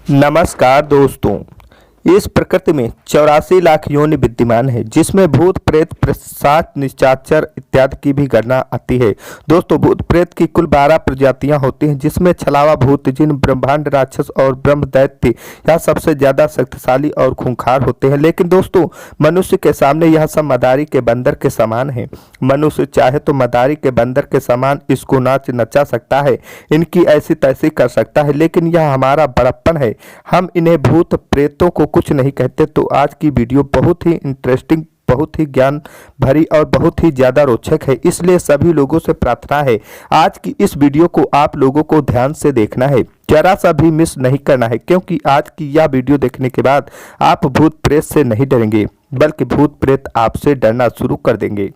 नमस्कार दोस्तों। इस प्रकृति में 84 लाख योनि विद्यमान है, जिसमें भूत प्रेत पिशाच निशाचर इत्यादि की भी गणना आती है। दोस्तों, भूत प्रेत की कुल 12 प्रजातियां होती हैं, जिसमें छलावा भूत, जिन ब्रह्मांड राक्षस और ब्रह्म दैत्य यह सबसे ज्यादा शक्तिशाली और खूंखार होते हैं। लेकिन दोस्तों, मनुष्य के सामने यह सब मदारी के बंदर के समान है। मनुष्य चाहे तो मदारी के बंदर के समान इसको नाच नचा सकता है, इनकी ऐसी तैसी कर सकता है, लेकिन यह हमारा बड़प्पन है। हम इन्हें भूत प्रेतों को कुछ नहीं कहते। तो आज की वीडियो बहुत ही इंटरेस्टिंग, बहुत ही ज्ञान भरी और बहुत ही ज्यादा रोचक है, इसलिए सभी लोगों से प्रार्थना है आज की इस वीडियो को आप लोगों को ध्यान से देखना है, जरा सा भी मिस नहीं करना है, क्योंकि आज की यह वीडियो देखने के बाद आप भूत प्रेत से नहीं डरेंगे, बल्कि भूत प्रेत आपसे डरना शुरू कर देंगे।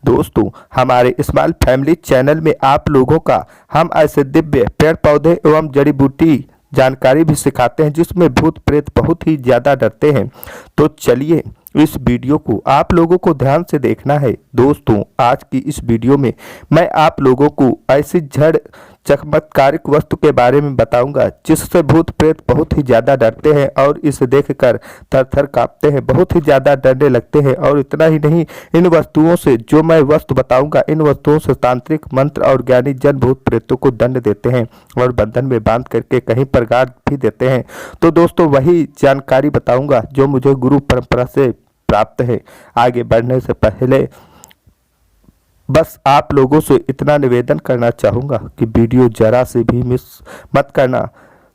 दोस्तों, हमारे स्माइल फैमिली चैनल में आप लोगों का हम ऐसे दिव्य पेड़ पौधे एवं जड़ी बूटी जानकारी भी सिखाते हैं, जिसमें भूत प्रेत बहुत ही ज्यादा डरते हैं। तो चलिए इस वीडियो को आप लोगों को ध्यान से देखना है। दोस्तों, आज की इस वीडियो में मैं आप लोगों को ऐसी जड़ चमत्कारिक वस्तु के बारे में बताऊंगा, जिससे भूत प्रेत बहुत ही ज्यादा डरते हैं और इसे देखकर थर थर कांपते हैं, बहुत ही ज्यादा डरने लगते हैं। और इतना ही नहीं, इन वस्तुओं से, जो मैं वस्तु बताऊंगा, इन वस्तुओं से तांत्रिक मंत्र और ज्ञानी जन भूत प्रेतों को दंड देते हैं और बंधन में बांध करके कहीं पर गाड़ भी देते हैं। तो दोस्तों, वही जानकारी बताऊंगा जो मुझे गुरु परंपरा से प्राप्त है। आगे बढ़ने से पहले बस आप लोगों से इतना निवेदन करना चाहूँगा कि वीडियो जरा से भी मिस मत करना,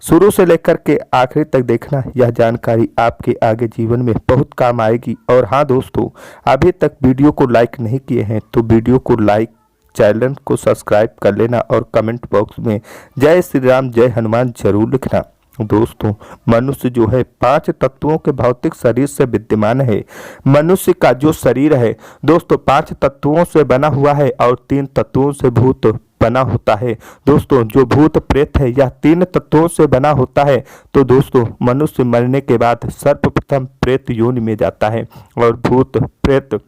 शुरू से लेकर के आखिरी तक देखना। यह जानकारी आपके आगे जीवन में बहुत काम आएगी। और हाँ दोस्तों, अभी तक वीडियो को लाइक नहीं किए हैं तो वीडियो को लाइक, चैनल को सब्सक्राइब कर लेना और कमेंट बॉक्स में जय श्री राम जय हनुमान जरूर लिखना। दोस्तों, मनुष्य जो है 5 तत्वों के भौतिक शरीर से विद्यमान है। मनुष्य का जो शरीर है दोस्तों 5 तत्वों से बना हुआ है और 3 तत्वों से भूत बना होता है। दोस्तों, जो भूत प्रेत है यह 3 तत्वों से बना होता है। तो दोस्तों, मनुष्य मरने के बाद सर्वप्रथम प्रेत योनि में जाता है और भूत प्रेत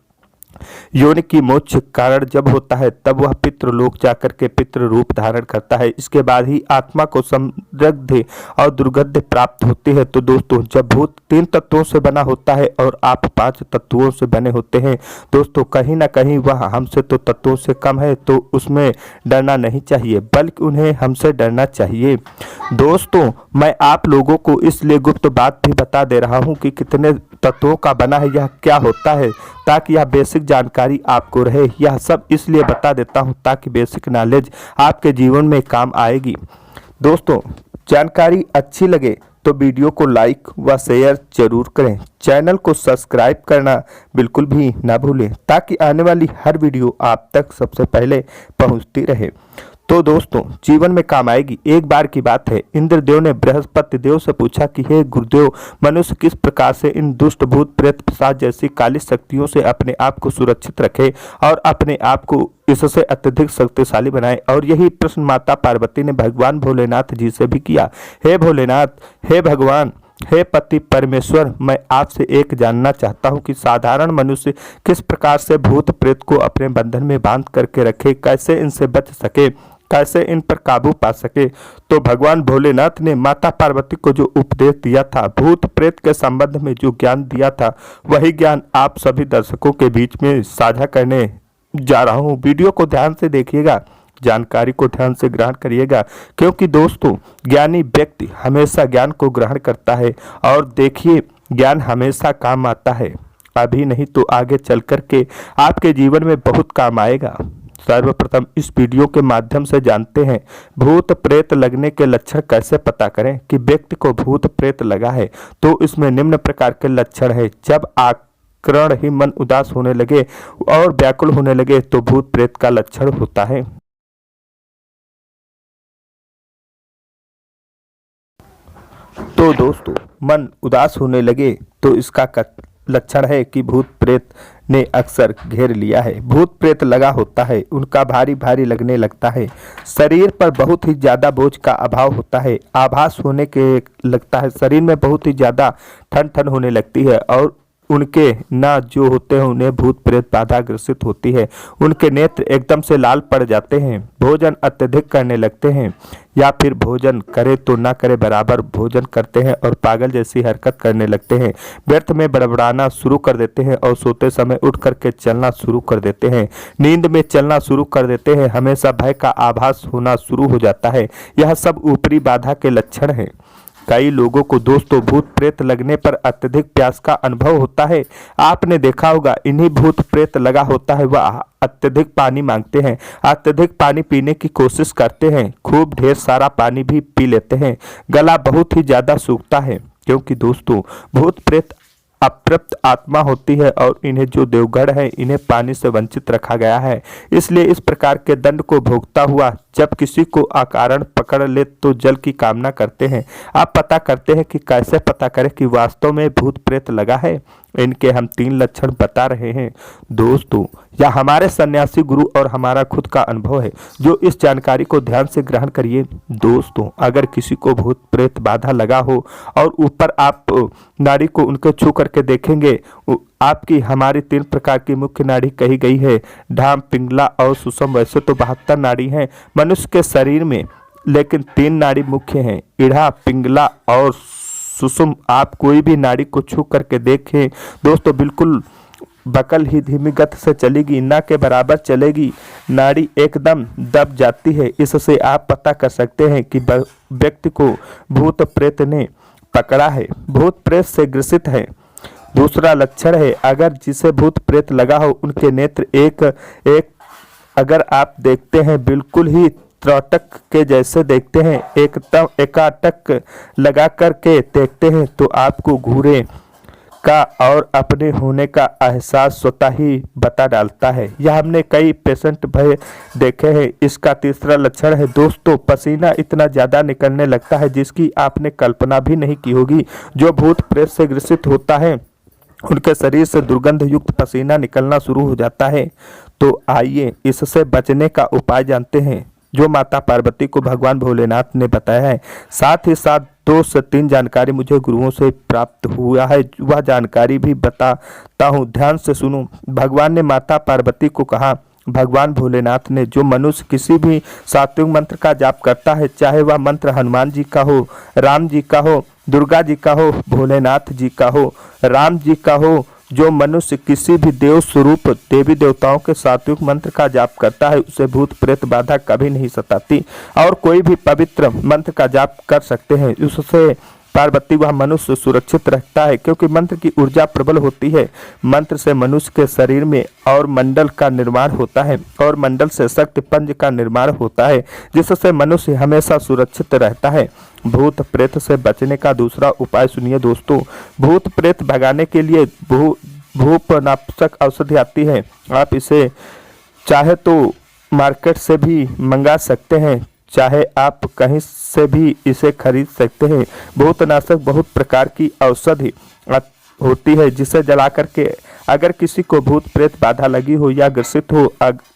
योनि की मोक्ष कारण जब होता है तब वह पितृलोक जाकर के पितृ रूप धारण करता है। इसके बाद ही आत्मा को समृद्धि और दुर्गंध प्राप्त होती है। तो दोस्तों, जब भूत 3 तत्वों से बना होता है और आप 5 तत्वों से बने होते हैं, दोस्तों कहीं ना कहीं वह हमसे तो तत्वों से कम है, तो उसमें डरना नहीं चाहिए, बल्कि उन्हें हमसे डरना चाहिए। दोस्तों, मैं आप लोगों को इसलिए गुप्त बात भी बता दे रहा हूँ कि कितने तत्वों का बना है, यह क्या होता है, ताकि यह बेसिक जानकारी आपको रहे। यह सब इसलिए बता देता हूं ताकि बेसिक नॉलेज आपके जीवन में काम आएगी। दोस्तों, जानकारी अच्छी लगे तो वीडियो को लाइक व शेयर जरूर करें। चैनल को सब्सक्राइब करना बिल्कुल भी ना भूलें, ताकि आने वाली हर वीडियो आप तक सबसे पहले पहुंचती रहे। तो दोस्तों, जीवन में काम आएगी। एक बार की बात है, इंद्रदेव ने बृहस्पति देव से पूछा कि हे गुरुदेव, मनुष्य किस प्रकार से इन दुष्ट भूत प्रेत पिशाच जैसी काली शक्तियों से अपने आप को सुरक्षित रखे और अपने आप को इससे अत्यधिक शक्तिशाली बनाए। और यही प्रश्न माता पार्वती ने भगवान भोलेनाथ जी से भी किया। हे भोलेनाथ, हे भगवान, हे पति परमेश्वर, मैं आपसे एक जानना चाहता हूं कि साधारण मनुष्य किस प्रकार से भूत प्रेत को अपने बंधन में बांध करके रखे, कैसे इनसे बच सके, कैसे इन पर काबू पा सके। तो भगवान भोलेनाथ ने माता पार्वती को जो उपदेश दिया था, भूत प्रेत के संबंध में जो ज्ञान दिया था, वही ज्ञान आप सभी दर्शकों के बीच में साझा करने जा रहा हूँ। वीडियो को ध्यान से देखिएगा, जानकारी को ध्यान से ग्रहण करिएगा, क्योंकि दोस्तों ज्ञानी व्यक्ति हमेशा ज्ञान को ग्रहण करता है। और देखिए, ज्ञान हमेशा काम आता है, अभी नहीं तो आगे चल करके आपके जीवन में बहुत काम आएगा। सर्वप्रथम इस वीडियो के माध्यम से जानते हैं भूत प्रेत लगने के लक्षण कैसे पता करें कि व्यक्ति को भूत प्रेत लगा है। तो इसमें निम्न प्रकार के लक्षण है। जब आकरण ही मन उदास होने लगे और व्याकुल होने लगे तो भूत प्रेत का लक्षण होता है। तो दोस्तों, मन उदास होने लगे तो इसका लक्षण है कि भूत प्रेत ने अक्सर घेर लिया है। भूत प्रेत लगा होता है, उनका भारी भारी लगने लगता है, शरीर पर बहुत ही ज्यादा बोझ का अभाव होता है, आभास होने के लगता है, शरीर में बहुत ही ज्यादा ठन ठन होने लगती है और उनके ना जो होते हैं उन्हें भूत प्रेत बाधा ग्रसित होती है। उनके नेत्र एकदम से लाल पड़ जाते हैं, भोजन अत्यधिक करने लगते हैं या फिर भोजन करे तो ना करे बराबर भोजन करते हैं और पागल जैसी हरकत करने लगते हैं। व्यर्थ में बड़बड़ाना शुरू कर देते हैं और सोते समय उठ करके चलना शुरू कर देते हैं। नींद में चलना शुरू कर देते हैं। हमेशा भय का आभास होना शुरू हो जाता है। यह सब ऊपरी बाधा के लक्षण हैं। कई लोगों को दोस्तों भूत प्रेत लगने पर अत्यधिक प्यास का अनुभव होता है। आपने देखा होगा इन्हीं भूत प्रेत लगा होता है वह अत्यधिक पानी मांगते हैं, अत्यधिक पानी पीने की कोशिश करते हैं, खूब ढेर सारा पानी भी पी लेते हैं। गला बहुत ही ज्यादा सूखता है क्योंकि दोस्तों भूत प्रेत अतृप्त आत्मा होती है और इन्हें जो देवगढ़ है इन्हें पानी से वंचित रखा गया है। इसलिए इस प्रकार के दंड को भोगता हुआ जब किसी को अकारण पकड़ ले तो जल की कामना करते हैं। आप पता करते हैं कि कैसे पता करें कि वास्तव में भूत प्रेत लगा है। इनके हम 3 लक्षण बता रहे हैं दोस्तों। यह हमारे सन्यासी गुरु और हमारा खुद का अनुभव है जो इस जानकारी को ध्यान से ग्रहण करिए। दोस्तों अगर किसी को भूत प्रेत बाधा लगा हो और ऊपर आप नाड़ी को उनके छू करके देखेंगे, आपकी हमारी 3 प्रकार की मुख्य नाड़ी कही गई है, ढाम, पिंगला और सुषम। वैसे तो 72 नाड़ी हैं मनुष्य के शरीर में, लेकिन 3 नाड़ी मुख्य हैं, इड़ा, पिंगला और सुषुम। आप कोई भी नाड़ी को छू करके देखें दोस्तों, बिल्कुल बकल ही धीमी गति से चलेगी, ना के बराबर चलेगी, नाड़ी एकदम दब जाती है। इससे आप पता कर सकते हैं कि व्यक्ति को भूत प्रेत ने पकड़ा है, भूत प्रेत से ग्रसित है। दूसरा लक्षण है अगर जिसे भूत प्रेत लगा हो उनके नेत्र एक अगर आप देखते हैं बिल्कुल ही त्रटक के जैसे देखते हैं, एकदम एकाटक लगा करके देखते हैं तो आपको घूरे का और अपने होने का एहसास स्वतः ही बता डालता है। यह हमने कई पेशेंट भय देखे हैं। इसका तीसरा लक्षण है दोस्तों पसीना इतना ज़्यादा निकलने लगता है जिसकी आपने कल्पना भी नहीं की होगी। जो भूत प्रेत से ग्रसित होता है उनके शरीर से दुर्गंध युक्त पसीना निकलना शुरू हो जाता है। तो आइए इससे बचने का उपाय जानते हैं जो माता पार्वती को भगवान भोलेनाथ ने बताया है। साथ ही साथ 2 से 3 जानकारी मुझे गुरुओं से प्राप्त हुआ है, वह जानकारी भी बताता हूँ, ध्यान से सुनो। भगवान ने माता पार्वती को कहा, भगवान भोलेनाथ ने जो मनुष्य किसी भी सात्विक मंत्र का जाप करता है, चाहे वह मंत्र हनुमान जी का हो, राम जी का हो, दुर्गा जी का हो, भोलेनाथ जी का हो, राम जी का हो, जो मनुष्य किसी भी देव स्वरूप देवी देवताओं के सात्विक मंत्र का जाप करता है उसे भूत प्रेत बाधा कभी नहीं सताती। और कोई भी पवित्र मंत्र का जाप कर सकते हैं, उससे पार्वती वह मनुष्य सुरक्षित रहता है क्योंकि मंत्र की ऊर्जा प्रबल होती है। मंत्र से मनुष्य के शरीर में और मंडल का निर्माण होता है और मंडल से शक्ति पंज का निर्माण होता है जिससे मनुष्य हमेशा सुरक्षित रहता है। भूत प्रेत से बचने का दूसरा उपाय सुनिए दोस्तों। भूत प्रेत भगाने के लिए भूपनाशक औषधि आती है। आप इसे चाहे तो मार्केट से भी मंगा सकते हैं, चाहे आप कहीं से भी इसे खरीद सकते हैं। भूतनाशक बहुत प्रकार की औषधि होती है जिसे जला करके अगर किसी को भूत प्रेत बाधा लगी हो या ग्रसित हो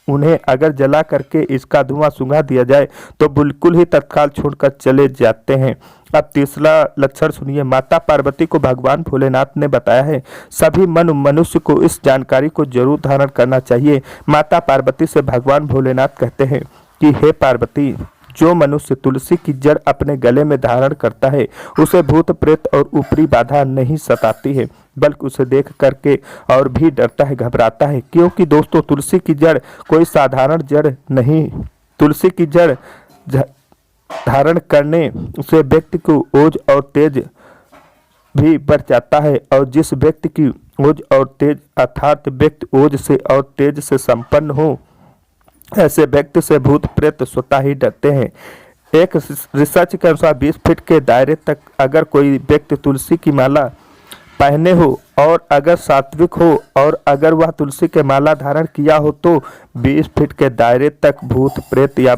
उन्हें अगर जला करके इसका धुआं सूंघा दिया जाए तो बिल्कुल ही तत्काल छोड़कर चले जाते हैं। अब तीसरा लक्षण सुनिए। माता पार्वती को भगवान भोलेनाथ ने बताया है सभी मनुष्य को इस जानकारी को जरूर धारण करना चाहिए। माता पार्वती से भगवान भोलेनाथ कहते हैं कि हे पार्वती, जो मनुष्य तुलसी की जड़ अपने गले में धारण करता है उसे भूत प्रेत और ऊपरी बाधा नहीं सताती है, बल्कि उसे देख करके और भी डरता है, घबराता है। क्योंकि दोस्तों तुलसी की जड़ कोई साधारण जड़ नहीं। तुलसी की जड़ धारण करने से व्यक्ति को ओज और तेज भी बढ़ जाता है और जिस व्यक्ति की ओज और तेज अर्थात व्यक्ति ओज से और तेज से संपन्न हो ऐसे व्यक्ति से भूत प्रेत स्वतः ही डरते हैं। एक रिसर्च के अनुसार 20 फीट के दायरे तक अगर कोई व्यक्ति तुलसी की माला पहने हो और अगर सात्विक हो और अगर वह तुलसी के माला धारण किया हो तो 20 फीट के दायरे तक भूत प्रेत या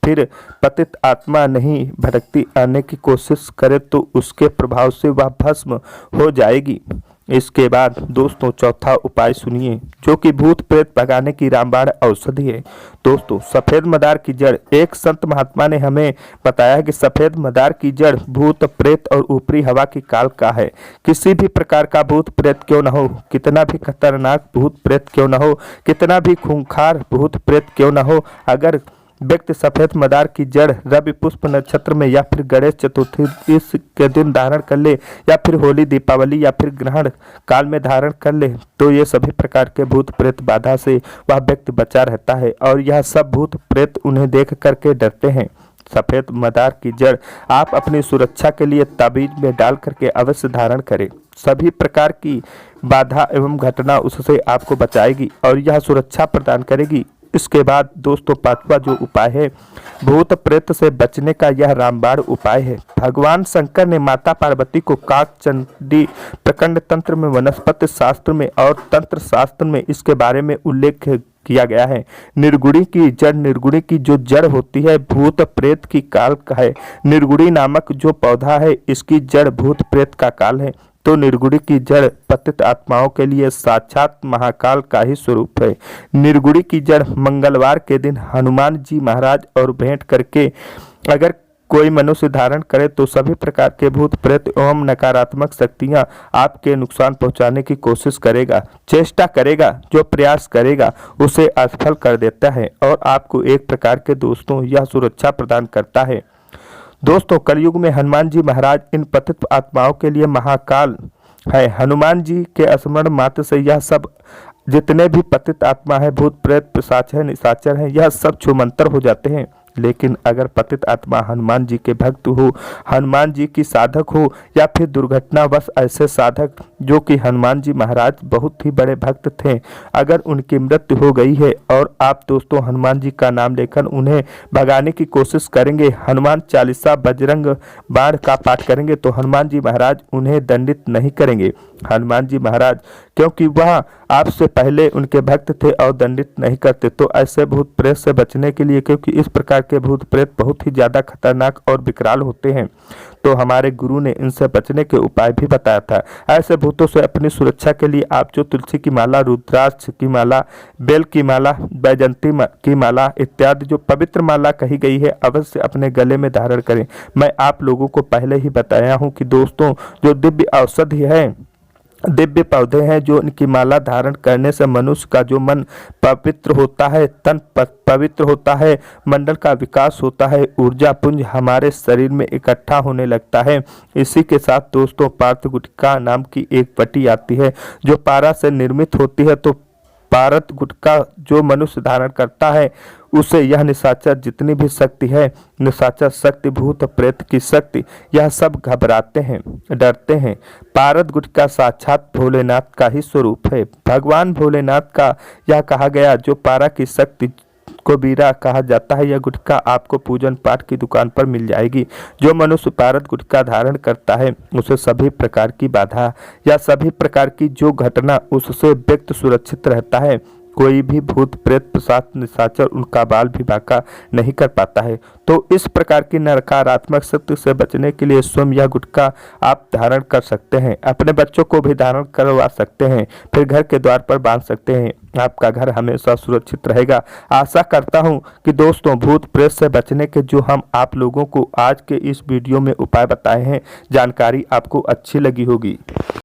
फिर पतित आत्मा नहीं भटकती आने की कोशिश करे तो उसके प्रभाव से वह भस्म हो जाएगी। इसके बाद दोस्तों चौथा उपाय सुनिए, जो कि भूत प्रेत भगाने की रामबाण औषधि है। दोस्तों सफेद मदार की जड़, एक संत महात्मा ने हमें बताया कि सफेद मदार की जड़ भूत प्रेत और ऊपरी हवा की काल का है। किसी भी प्रकार का भूत प्रेत क्यों न हो, कितना भी खतरनाक भूत प्रेत क्यों न हो, कितना भी खूंखार भूत प्रेत क्यों न हो, अगर व्यक्ति सफेद मदार की जड़ रवि पुष्प नक्षत्र में या फिर गणेश चतुर्थी इस के दिन धारण कर ले, या फिर होली दीपावली या फिर ग्रहण काल में धारण कर ले, तो ये सभी प्रकार के भूत प्रेत बाधा से वह व्यक्ति बचा रहता है और यह सब भूत प्रेत उन्हें देख करके डरते हैं। सफेद मदार की जड़ आप अपनी सुरक्षा के लिए ताबीज में डाल करके अवश्य धारण करें। सभी प्रकार की बाधा एवं घटना उससे आपको बचाएगी और यह सुरक्षा प्रदान करेगी। इसके बाद दोस्तों पांचवा जो उपाय है, भूत प्रेत से बचने का यह रामबाण उपाय है। भगवान शंकर ने माता पार्वती को काक चंडी प्रकंड तंत्र में, वनस्पति शास्त्र में और तंत्र शास्त्र में इसके बारे में उल्लेख किया गया है। निर्गुणी की जड़, निर्गुणी की जो जड़ होती है भूत प्रेत की काल का है। निर्गुणी नामक जो पौधा है इसकी जड़ भूत प्रेत का काल है। तो निर्गुणी की जड़ पतित आत्माओं के लिए साक्षात महाकाल का ही स्वरूप है। निर्गुणी की जड़ मंगलवार के दिन हनुमान जी महाराज और भेंट करके अगर कोई मनुष्य धारण करे तो सभी प्रकार के भूत प्रेत एवं नकारात्मक शक्तियां आपके नुकसान पहुंचाने की कोशिश करेगा, चेष्टा करेगा, जो प्रयास करेगा उसे असफल कर देता है और आपको एक प्रकार के दोस्तों यह सुरक्षा प्रदान करता है। दोस्तों कलयुग में हनुमान जी महाराज इन पतित आत्माओं के लिए महाकाल है। हनुमान जी के स्मरण मात्र से यह सब जितने भी पतित आत्मा है, भूत प्रेत पिशाच है, निशाचर है, यह सब छूमंतर हो जाते हैं। लेकिन अगर पतित आत्मा हनुमान जी के भक्त हो, हनुमान जी की साधक हो, या फिर दुर्घटनावश ऐसे साधक जो कि हनुमान जी महाराज बहुत ही बड़े भक्त थे, अगर उनकी मृत्यु हो गई है और आप दोस्तों हनुमान जी का नाम लेकर उन्हें भगाने की कोशिश करेंगे, हनुमान चालीसा बजरंग बाण का पाठ करेंगे, तो हनुमान जी महाराज उन्हें दंडित नहीं करेंगे। हनुमान जी महाराज क्योंकि वह आपसे पहले उनके भक्त थे और दंडित नहीं करते। तो ऐसे भूत प्रेत से बचने के लिए, क्योंकि इस प्रकार के भूत प्रेत बहुत ही ज्यादा खतरनाक और विकराल होते हैं, तो हमारे गुरु ने इनसे बचने के उपाय भी बताया था। ऐसे भूतों से अपनी सुरक्षा के लिए आप जो तुलसी की माला, रुद्राक्ष की माला, बेल की माला, बैजंती की माला इत्यादि जो पवित्र माला कही गई है अवश्य अपने गले में धारण करें। मैं आप लोगों को पहले ही बताया हूं कि दोस्तों जो दिव्य औषधि है, दिव्य पौधे हैं, जो इनकी माला धारण करने से मनुष्य का जो मन पवित्र होता है, तन पवित्र होता है, मंडल का विकास होता है, ऊर्जा पुंज हमारे शरीर में इकट्ठा होने लगता है। इसी के साथ दोस्तों पार्थ गुटका नाम की एक पट्टी आती है जो पारा से निर्मित होती है। तो पारत गुटका जो मनुष्य धारण करता है उसे यह निशाचर जितनी भी शक्ति है, निशाचर शक्ति, भूत प्रेत की शक्ति, यह सब घबराते हैं, डरते हैं। पारत गुटका साक्षात भोलेनाथ का ही स्वरूप है। भगवान भोलेनाथ का यह कहा गया जो पारा की शक्ति को बीरा कहा जाता है, यह गुटका आपको पूजन पाठ की दुकान पर मिल जाएगी। जो मनुष्य पारत गुटका धारण करता है उसे सभी प्रकार की बाधा या सभी प्रकार की जो घटना उससे व्यक्ति सुरक्षित रहता है। कोई भी भूत प्रेत पिशाच निशाचर उनका बाल भी बांका नहीं कर पाता है। तो इस प्रकार की नकारात्मक शक्ति से बचने के लिए स्वयं यह गुटका आप धारण कर सकते हैं, अपने बच्चों को भी धारण करवा सकते हैं, फिर घर के द्वार पर बांध सकते हैं। आपका घर हमेशा सुरक्षित रहेगा। आशा करता हूं कि दोस्तों भूत प्रेत से बचने के जो हम आप लोगों को आज के इस वीडियो में उपाय बताए हैं, जानकारी आपको अच्छी लगी होगी।